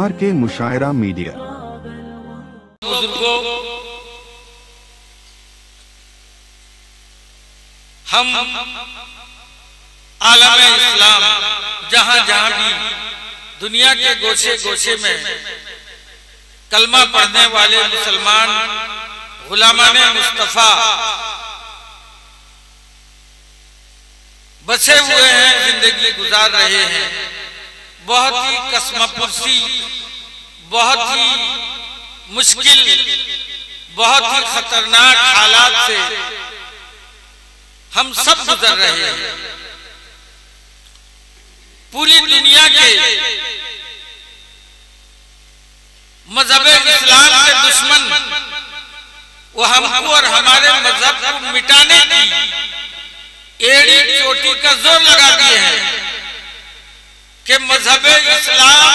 RK मुशायरा media. बुजुर्गों, हम आलम इस्लाम जहाँ जहाँ भी दुनिया के गोशे गोशे में कलमा पढ़ने वाले मुसलमान गुलामाने मुस्तफ़ा बसे हुए हैं, जिंदगी गुजार रहे हैं। बहुत ही कसमपुरसी, बहुत ही मुश्किल, बहुत ही खतरनाक हालात से हम सब गुजर रहे हैं। पूरी दुनिया के मजहब इस्लाम के दुश्मन वो हमको और हमारे मजहब को मिटाने की एड़ी चोटी का जोर लगा दिए हैं कि मजहब इस्लाम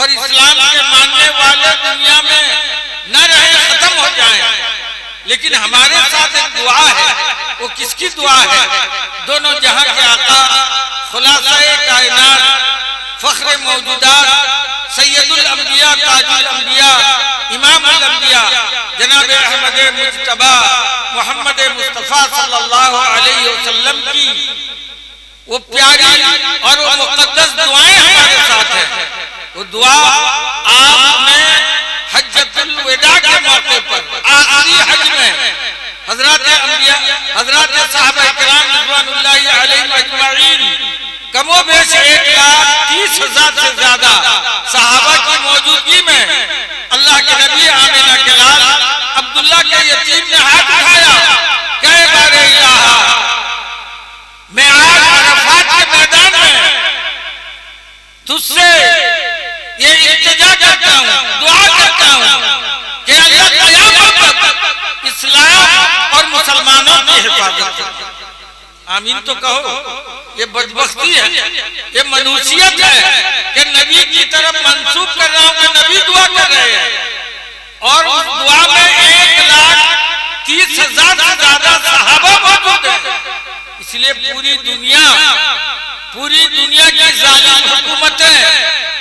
और इस्लाम के मानने वाले दुनिया में न रहे, खत्म हो जाएं। लेकिन हमारे साथ एक दुआ है। वो किसकी दुआ है? दोनों जहां के आका, खुलासाए कायनात, फख्र मौजूदात, सैयदुल अंबिया, ताजुल अंबिया, इमामुल अंबिया, जनाब अहमद मुज्तबा मोहम्मद मुस्तफ़ा सल्लल्लाहु अलैहि वसल्लम की वो प्यारी और वो मुक़द्दस दुआएं हमारे साथ हैं। वो दुआ आपने हज्जतुल विदा के मौके पर आखिरी हज में हजरत अंबिया, हजरत सहाबा किराम रिज़वानुल्लाहि अलैहिम अजमईन, कमोबेश 1,30,000 से ज्यादा सहाबा की मौजूदगी में अल्लाह के नबी आमिना के लाल अब्दुल्ला के यतीम ने हाथ उठाया, कहे बारे इलाहा, मैं आज अरफात के मैदान में तुझसे ये इल्तिजा करता हूँ, दुआ करता हूँ कि अल्लाह क़यामत तक इस्लाम और मुसलमानों की हिफाजत करे। आमीन तो कहो। ये बदबख्ती है, ये मनुसियत है कि नबी की तरफ मंसूब कर रहा हूँ कि नबी दुआ कर रहे हैं और उस दुआ में 1,30,000 से ज्यादा सहाबा मौजूद हैं। इसलिए पूरी दुनिया की जालिम हुकूमतें,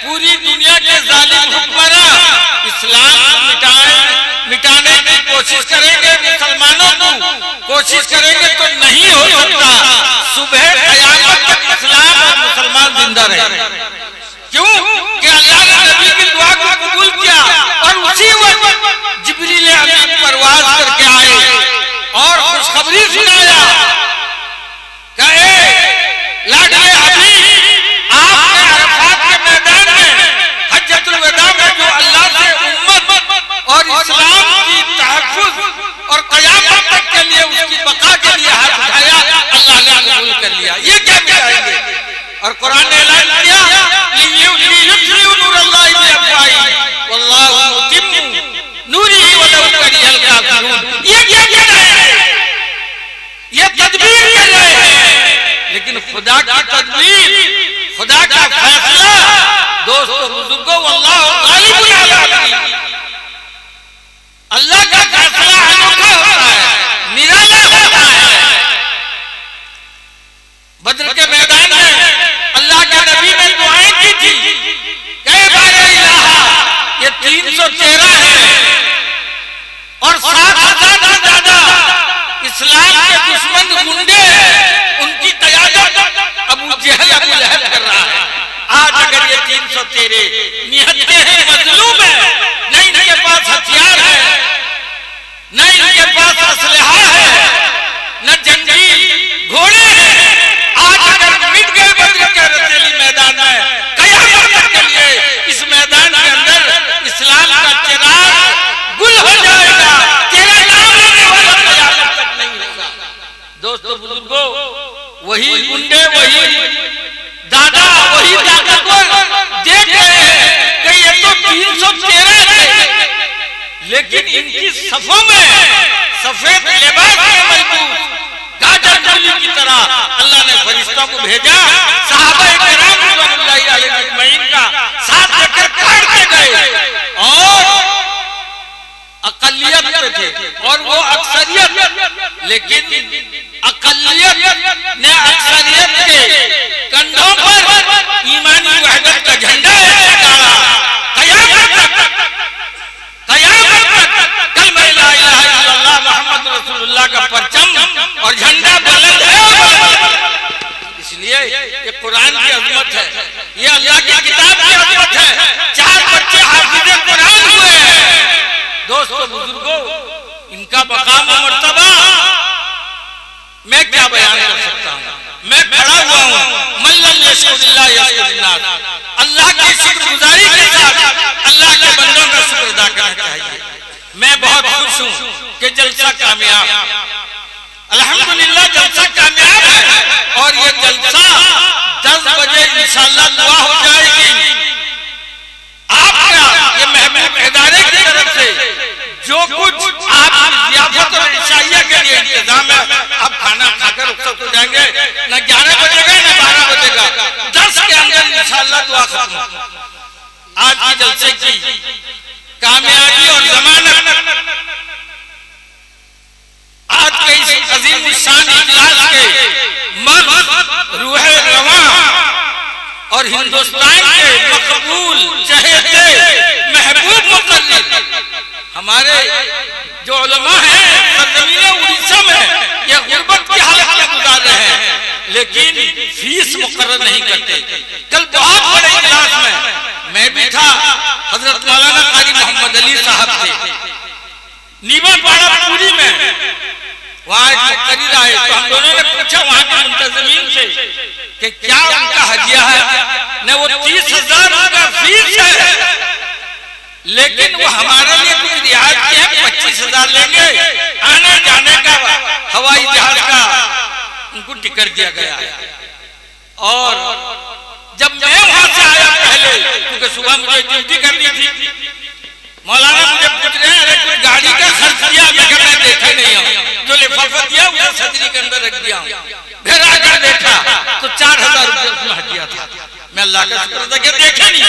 पूरी दुनिया के जालिम हुक्मरान इस्लाम को मिटाने की कोशिश करेंगे, मुसलमानों को कोशिश करेंगे तो नहीं हो सकता। सुबह क़यामत तक इस्लाम और मुसलमान जिंदा रहे। क्यों? कि अल्लाह ने नबी की दुआ को कबूल किया और उसी वक्त जिब्रील अमीन परवाज करके आए और खुशखबरी सुनाया, कहे लाडले हबीब, आपने अरफात के मैदान में हज्जतुल विदा में जो अल्लाह से उम्मत और इस्लाम की तहफ़्फ़ुज़ और क़यामत तक के लिए, उसकी बका के लिए हाथ उठाया, अल्लाह ने कबूल कर लिया। ये क्या मिटाएंगे? और कुरान ने ऐलान किया, लियुत्मिउ नूरल्लाहि बिअफ़वाहिहिम वल्लाहु मुतिम्मु नूरिही वलौ करिहल काफ़िरून। ये क्या कर रहे हैं? ये तदबीर कर रहे हैं। लेकिन खुदा की तदबीर, खुदा का फैसला, दोस्तों बुजुर्गों, वल्लाहु गालिबुन अला अम्रिही, अल्लाह का फैसला अनोखा होता है, निराला होता है। बद्र के मैदान में अल्लाह के नबी ने दुआएं की थी, कई बारे इलाहा, ये 313 है और 7,000 से ज्यादा इस्लाम के दुश्मन गुंडे, उनकी क़यादत अबू जहल, अबू लहब कर रहा है। आज अगर ये 313 निहत्ते हैं, मजलूम है, नहीं इनके पास हथियार है, न इनके पास असलहा है, न जंगी घोड़े हैं, आज अगर मिट गए बद्र के रतेली मैदान में, क़यामत के लिए इस मैदान के अंदर इस्लाम का चिराग गुल हो जाएगा, तेरा नाम लेने वाला क़यामत तक नहीं होगा। दोस्तों बुजुर्गों, वही गुंडे, वही दादा, वही ताकतवर देख रहे हैं कि ये तो 313 थे, लेकिन इनकी सफों में सफेद लिबास में मजबूत गाजर मूली की तरह अल्लाह ने फरिश्तों को भेजा, सहाबा किराम रिज़वानुल्लाहि अलैहिम अजमईन का साथ लेकर काट के गए और अक़लियत पे थे और वो अक्सरियत, लेकिन अक़लियत ने अक्सरियत के कंधों पर ईमानी वहदत का झंडा गाड़ा। क़यामत तक कलमा ला इलाहा इल्लल्लाह मुहम्मद रसूलुल्लाह का परचम और झंडा बुलंद है। इसलिए ये कुरान की अज़मत है, ये अल्लाह की किताब की अज़मत है। 4 बच्चे हाफिज़े कुरान हुए हैं। दोस्तों बुजुर्गों, इनका मकाम और मर्तबा मैं क्या बयान कर सकता हूँ। मैं खड़ा हुआ हूँ मन लम यशकुरिल्लाह यशकुरिन्नास, अल्लाह की शुक्रगुजारी के साथ अल्लाह के बंदों का शुक्र अदा करना चाहिए। मैं बहुत खुश हूँ कि जलसा कामयाब, अल्हम्दुलिल्लाह जलसा कामयाब है। और ये जलसा 10 बजे इंशाअल्लाह दुआ हो जाएगी। आपका ये महबूब इदारे की तरफ से जो कुछ आप ज़ियाफत और इशाइया के लिए इंतजाम है, आप खाना खाकर रुखसत हो जाएंगे। न 11 बजेगा न 12 बजेगा, 10 के अंदर इंशाअल्लाह दुआ खत्म। आज की जलसे की कामयाबी और जमानत आज के इस अजीम शान इजलास के मर्द रूह रवां और हिंदुस्तान के मकबूल चहेते महबूब मुक़र्रिर हमारे जो उलमा हैं सरज़मीन उड़ीसा में ये गुर्बत की हालत में गुजार रहे हैं, लेकिन फीस मुकर्रर नहीं करते। कल बहुत बड़े इजलास में मैं भी था, हजरत मौलाना कारी मोहम्मद अली साहब थे नीमापाड़ा पूरी में। वहाँ एक मुक़र्रिर आए तो हम दोनों ने पूछा वहाँ के मुंतज़मीन से कि क्या उनका हदिया है। न वो 30,000 उनका फीस है, लेकिन वो हमारे लिए कुछ रियायत के हैं, 25,000 लेंगे। आने जाने का हवाई जहाज का उनको टिकट दिया गया है। और जब मैं वहां से आया पहले, क्योंकि सुबह मुझे ड्यूटी करनी थी, मौलाना मुझे पूछ रहे हैं अरे कोई गाड़ी का खर्च किया? मैं देखा नहीं हूँ, जो लिफाफा दिया उसे सदरी के अंदर रख दिया हूँ। फिर आकर देखा तो 4,000 रुपये उसमें हदिया था। मैं अल्लाह का शुक्र अदा किया, देखा नहीं।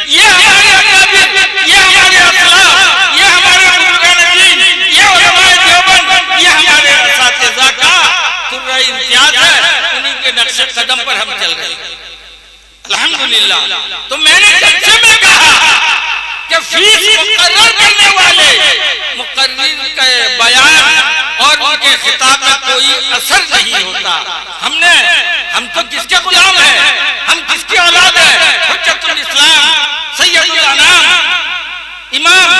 ये हमारे अकाबिर, ये हमारे असलाफ, ये हमारे बुजुर्गान दीन, ये उलमाए देवबंद, ये हमारे असातिज़ा का तुर्रा इम्तियाज है। उन्हीं के नक्शे कदम पर हम चल रहे हैं अल्हम्दुलिल्लाह। तो मैंने जलसे में कहा कि फीस मुकर्रर करने वाले मुकर्रिर के बयान और उनके खिताब में कोई असर नहीं होता। हम तो किसके गुलाम हैं, हम किसकी औलाद है? हुज्जतुल इस्लाम सैयदुल अनाम इमाम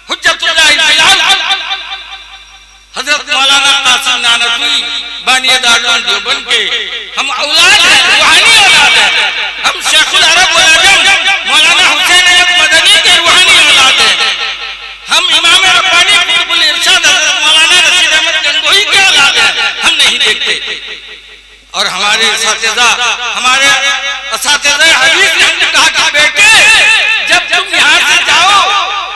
हुज्जतुल्लाह बिलाल हजरत मौलाना कासिम नानवी बानी दारुल देवबंद के हम औलाद हैं, रूहानी औलाद हैं। हम शेखुल अरब वल अजम मौलाना हुसैन अहमद मदनी के रूहानी औलाद हैं। हम इमाम रब्बानी कुतुबुल इरशाद हजरत मौलाना रशीद अहमद गंगोही के औलाद हैं। हम नहीं देखते। और हमारे असातिज़ा हदीस ने हमने कहा कि बेटे जब तुम यहाँ से जाओ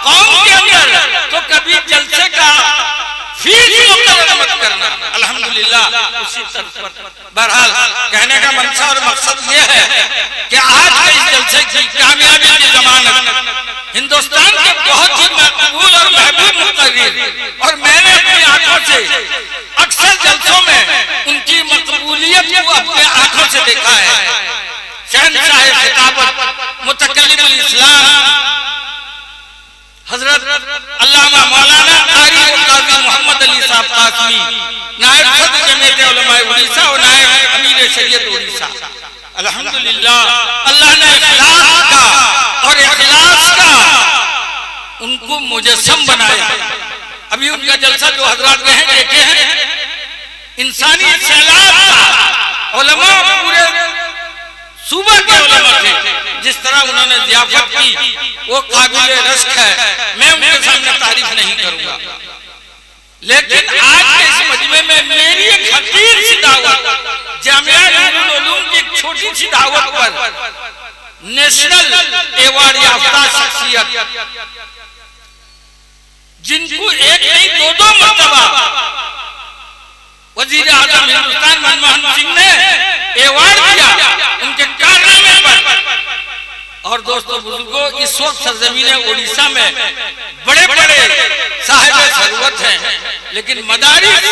कौम के अंदर तो कभी जलसे का फीस मुकर्रर मत करना। अल्हम्दुलिल्लाह उसी तरफ पर बहरहाल कहने का मंशा और मकसद ये है कि आज के इस जलसे की कामयाबी की जमानत हिंदुस्तान के बहुत ही मकबूल और महबूब मुक़र्रिर, और मैंने अपनी आंखों से अक्सर जलसों में उनकी मकबूलियत को अपने आंखों से देखा है। शहंशाह खिताबत मुतकल्लिमुल इस्लाम हजरत अल्लामा मौलाना कारी और काजी मोहम्मद अली साहब कासमी, नायब सदर जमीयत उलमाए उड़ीसा और नायब अमीर शरीयत उड़ीसा। अल्हम्दुलिल्लाह अल्लाह ने इखलास का और इखलास का उनको मुजस्सम बनाया। अभी उनका जलसा जो हजरात ने देखे हैं, इंसानी सैलाब था। उलमा पूरे सूबा के उलमा थे, जिस तरह उन्होंने ज़ियाफत की वो काबिल रश्क है। मैं उनके सामने तारीफ नहीं करूंगा, लेकिन आज के इस मजमे में मेरी एक हकीर सी दावत जामिया नूरुल उलूम की एक छोटी सी दावत पर नेशनल अवार्ड याफ्ता शख्सियत जिनको एक नहीं 2-2 मरतबा वजीर आजम हिंदुस्तान मनमोहन सिंह ने अवार्ड दिया उनके कारनामे पर। और दोस्तों बुजुर्गों, इस वक्त सरजमीन उड़ीसा में बड़े बड़े साहिब सरूरत हैं, लेकिन मदारिस,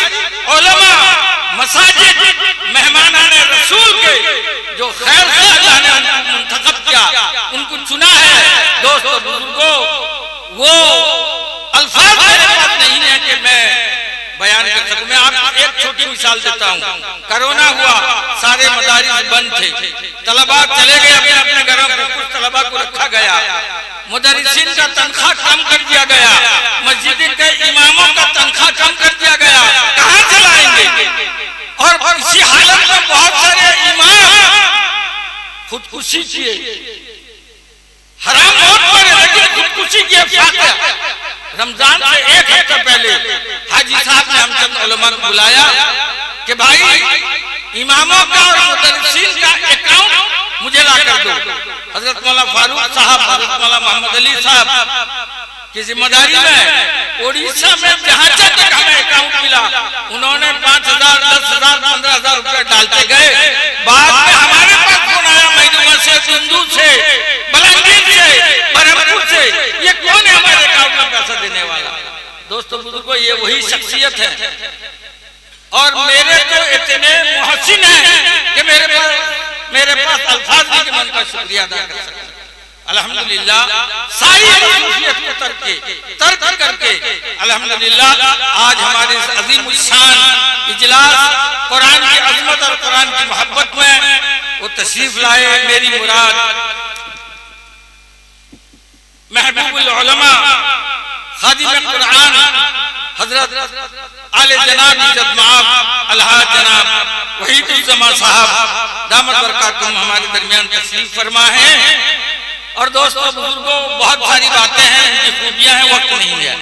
उलमा, मसाजिद, मेहमानाने रसूल के जो खैर से अल्लाह ने उनको मुंतखब किया, उनको चुना है। दोस्तों बुजुर्गों, वो अल्फाज मेरे पास नहीं है कि मैं बयान कर सकूं। मैं आपको एक छोटी मिसाल देता हूँ। कोरोना हुआ, सारे मदारिस बंद थे, तलबा चले गए अपने अपने घरों में, कुछ तलबा को रखा गया, मुदर्रिसीन का तनख्वाह कम कर दिया गया, मस्जिद के इमामों का तनख्वाह कम कर दिया गया। कहाँ से लाएंगे? और इसी हालत में बहुत सारे इमाम खुदकुशी किए, हराम मौत मरे लेकिन खुदकुशी किए। फातिहा रमजान से एक हफ्ता पहले हाजी साहब ने हम चंद उलमा को बुलाया कि भाई इमामों का और मुदर्रिसीन का अकाउंट मुझे ला कर दो। हजरत मौला फारूक साहब, हजरत मौला मोहम्मद अली साहब की जिम्मेदारी में उड़ीसा में जहाँ तक हमें अकाउंट मिला, उन्होंने 5,000, 10,000, 15,000 रुपए डालते गए। बाद में हमारे पास फोन आया मैनुआ से, सिंधु से, बलंगीर से, बरहमपुर से, ये कौन है हमारे अकाउंट में पैसा देने वाला? दोस्तों बुजुर्गों, ये वही शख्सियत है। और मेरे तो इतने मुहसिन हैं कि मेरे पास अल्फाज नहीं कि मैं उनका शुक्रिया अदा कर सकता। अल्हम्दुलिल्लाह सारी मसरूफियत को तर्क करके अल्हम्दुलिल्लाह आज हमारे इस अजीम शान इजलास कुरान की अजमत और कुरान की मोहब्बत में वो तशरीफ लाए। मेरी मुराद महबूबुल उलमा खादिम कुरान हजरत आले जनाब इज्जत माब अलहाज जनाब वहीदुज़्ज़मा साहब दामत बरकातुहुम हमारे दरमियान तशरीफ फरमा है। और दोस्तों बुजुर्गों, बहुत सारी बातें हैं, उनकी खूबियां हैं, वक्त नहीं है।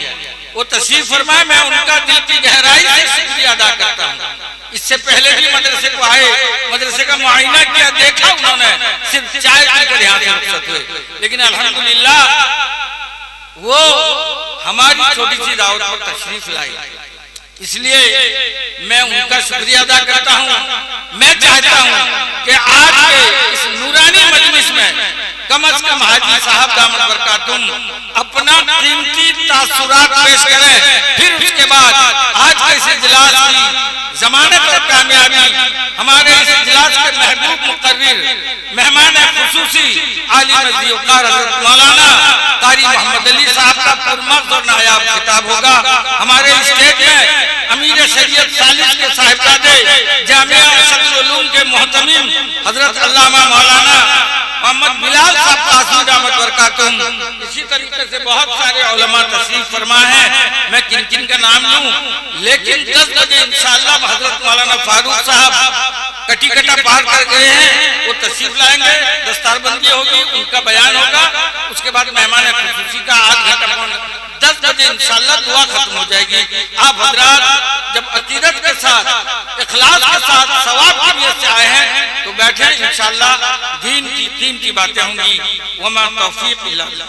वो तशरीफ फरमाए, मैं उनका दिल की गहराई से शुक्रिया अदा करता हूँ। इससे पहले भी मदरसे को आए, मदरसे का मुआयना किया, देखा उन्होंने, सिर्फ चाय पीकर यहाँ से रुखसत हुए। लेकिन अल्हम्दुलिल्लाह वो हमारी छोटी सी दावत पर तशरीफ लाई, इसलिए मैं उनका शुक्रिया अदा करता हूँ। मैं चाहता हूँ कि आज के इस नूरानी मजलिस में कम अज कम हाजी साहब दामत बरकातुहुम अपना कीमती तासुरात पेश करें। फिर उसके बाद आज के इस इजलास की जमाने पर कामयाबी हमारे इस इजलास के महबूब मुकर्रिर मेहमान खुसूसी आली नज़ी वक़ार हज़रत मौलाना कारी मोहम्मद अली साहब का पुरमग़ज़ और नायाब खिताब होगा। हमारे स्टेज में अमीर शरीयत सालिस के साहिबजादे जामिया अशरफुल उलूम के मोहतमिम हजरत अल्लामा मौलाना मोहम्मद बिलाल साहब कासिम दामत बरकातुहुम, इसी तरीके से बहुत सारे उलमा तशरीफ फरमा हैं। मैं किन किन का नाम लूं, लेकिन 10 बजे इंशाअल्लाह हजरत मौलाना फारूक साहब कटी कटा पार कर गए हैं, वो तशरीफ लाएंगे, दस्तारबंदी होगी, उनका बयान होगा। उसके बाद मेहमान खुसूसी का आध घंटा 10 बजे इंशाअल्लाह दुआ खत्म हो जाएगी। आप हजरात जब अकीदत के साथ, इखलास के साथ, सवाब की नियत से आए हैं तो बैठे, इंशाअल्लाह दीन की बातें होंगी। वमा तौफीक इल्ला बिल्लाह।